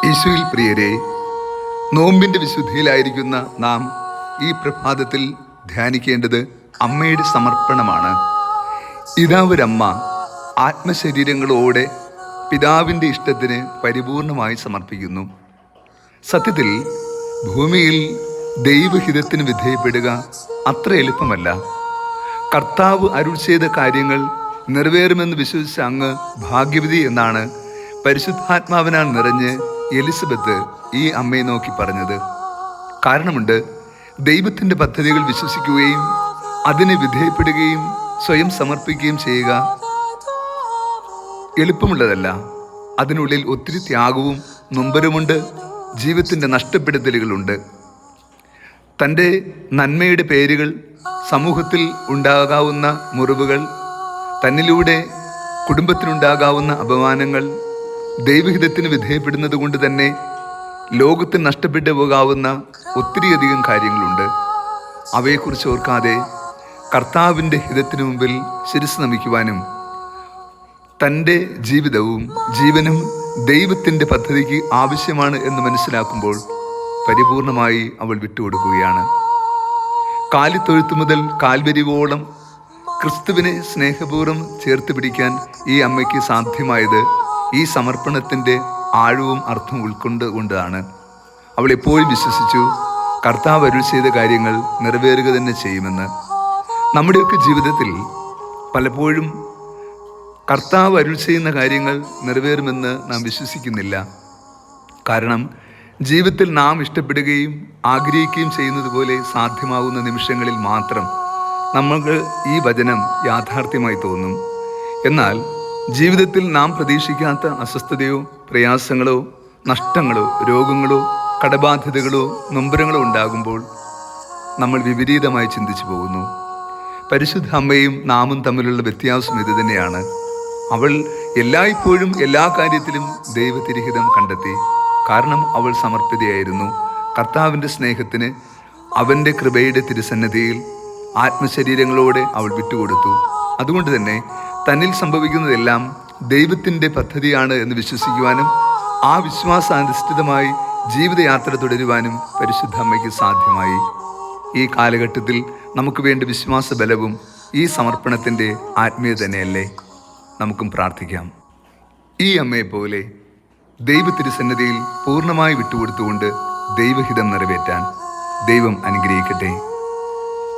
യേശുവിൽ പ്രിയരെ, നോമ്പിന്റെ വിശുദ്ധിയിലായിരിക്കുന്ന നാം ഈ പ്രഭാതത്തിൽ ധ്യാനിക്കേണ്ടത് അമ്മയുടെ സമർപ്പണമാണ്. ഇതാ ഒരമ്മ ആത്മശരീരങ്ങളോടെ പിതാവിൻ്റെ ഇഷ്ടത്തിന് പരിപൂർണമായി സമർപ്പിക്കുന്നു. സത്യത്തിൽ ഭൂമിയിൽ ദൈവഹിതത്തിന് വിധേയപ്പെടുക അത്ര എളുപ്പമല്ല. കർത്താവ് അരുൾ ചെയ്ത കാര്യങ്ങൾ നിറവേറുമെന്ന് വിശ്വസിച്ച അങ്ങ് ഭാഗ്യവതി എന്നാണ് പരിശുദ്ധാത്മാവിനാൽ നിറഞ്ഞ് എലിസബത്ത് ഈ അമ്മയെ നോക്കി പറഞ്ഞത്. കാരണമുണ്ട്. ദൈവത്തിൻ്റെ പദ്ധതികൾ വിശ്വസിക്കുകയും അതിന് വിധേയപ്പെടുകയും സ്വയം സമർപ്പിക്കുകയും ചെയ്യുക എളുപ്പമുള്ളതല്ല. അതിനുള്ളിൽ ഒത്തിരി ത്യാഗവും നൊമ്പരമുണ്ട്, ജീവിതത്തിൻ്റെ നഷ്ടപ്പെടുത്തലുകളുണ്ട്. തൻ്റെ നന്മയുടെ പേരുകൾ, സമൂഹത്തിൽ ഉണ്ടാകാവുന്ന മുറിവുകൾ, തന്നിലൂടെ കുടുംബത്തിനുണ്ടാകാവുന്ന അപമാനങ്ങൾ, ദൈവഹിതത്തിന് വിധേയപ്പെടുന്നത് കൊണ്ട് തന്നെ ലോകത്തിന് നഷ്ടപ്പെട്ടു പോകാവുന്ന ഒത്തിരിയധികം കാര്യങ്ങളുണ്ട്. അവയെക്കുറിച്ച് ഓർക്കാതെ കർത്താവിൻ്റെ ഹിതത്തിനു മുമ്പിൽ ശിരസ്സ് നമിക്കുവാനും തൻ്റെ ജീവിതവും ജീവനും ദൈവത്തിൻ്റെ പദ്ധതിക്ക് ആവശ്യമാണ് എന്ന് മനസ്സിലാക്കുമ്പോൾ പരിപൂർണമായി അവൾ വിട്ടുകൊടുക്കുകയാണ്. കാലിത്തൊഴുത്ത് മുതൽ കാൽവരിവോളം ക്രിസ്തുവിനെ സ്നേഹപൂർവ്വം ചേർത്ത് പിടിക്കാൻ ഈ അമ്മയ്ക്ക് സാധ്യമായത് ഈ സമർപ്പണത്തിൻ്റെ ആഴവും അർത്ഥവും ഉൾക്കൊണ്ടുകൊണ്ടാണ്. അവൾ എപ്പോഴും വിശ്വസിച്ചു കർത്താവ് അരുൾ ചെയ്ത കാര്യങ്ങൾ നിറവേറുക തന്നെ ചെയ്യുമെന്ന്. നമ്മുടെയൊക്കെ ജീവിതത്തിൽ പലപ്പോഴും കർത്താവ് അരുൾ ചെയ്യുന്ന കാര്യങ്ങൾ നിറവേറുമെന്ന് നാം വിശ്വസിക്കുന്നില്ല. കാരണം ജീവിതത്തിൽ നാം ഇഷ്ടപ്പെടുകയും ആഗ്രഹിക്കുകയും ചെയ്യുന്നത് പോലെ സാധ്യമാകുന്ന നിമിഷങ്ങളിൽ മാത്രം നമുക്ക് ഈ വചനം യാഥാർത്ഥ്യമായി തോന്നും. എന്നാൽ ജീവിതത്തിൽ നാം പ്രതീക്ഷിക്കാത്ത അസ്വസ്ഥതയോ പ്രയാസങ്ങളോ നഷ്ടങ്ങളോ രോഗങ്ങളോ കടബാധ്യതകളോ നൊമ്പരങ്ങളോ ഉണ്ടാകുമ്പോൾ നമ്മൾ വിപരീതമായി ചിന്തിച്ചു പോകുന്നു. പരിശുദ്ധ അമ്മയും നാമും തമ്മിലുള്ള വ്യത്യാസം ഇത് തന്നെയാണ്. അവൾ എല്ലായ്പ്പോഴും എല്ലാ കാര്യത്തിലും ദൈവതിരിഹിതം കണ്ടെത്തി. കാരണം അവൾ സമർപ്പിതയായിരുന്നു. കർത്താവിൻ്റെ സ്നേഹത്തിന് അവൻ്റെ കൃപയുടെ തിരുസന്നിധിയിൽ ആത്മശരീരങ്ങളോടെ അവൾ വിട്ടുകൊടുത്തു. അതുകൊണ്ട് തന്നെ തന്നിൽ സംഭവിക്കുന്നതെല്ലാം ദൈവത്തിൻ്റെ പദ്ധതിയാണ് എന്ന് വിശ്വസിക്കുവാനും ആ വിശ്വാസാധിഷ്ഠിതമായി ജീവിതയാത്ര തുടരുവാനും പരിശുദ്ധ അമ്മയ്ക്ക് സാധ്യമായി. ഈ കാലഘട്ടത്തിൽ നമുക്ക് വേണ്ട വിശ്വാസ ബലവും ഈ സമർപ്പണത്തിൻ്റെ ആത്മീയത തന്നെയല്ലേ? നമുക്കും പ്രാർത്ഥിക്കാം. ഈ അമ്മയെപ്പോലെ ദൈവത്തിരുസന്നിധിയിൽ പൂർണ്ണമായി വിട്ടുകൊടുത്തുകൊണ്ട് ദൈവഹിതം നിറവേറ്റാൻ ദൈവം അനുഗ്രഹിക്കട്ടെ.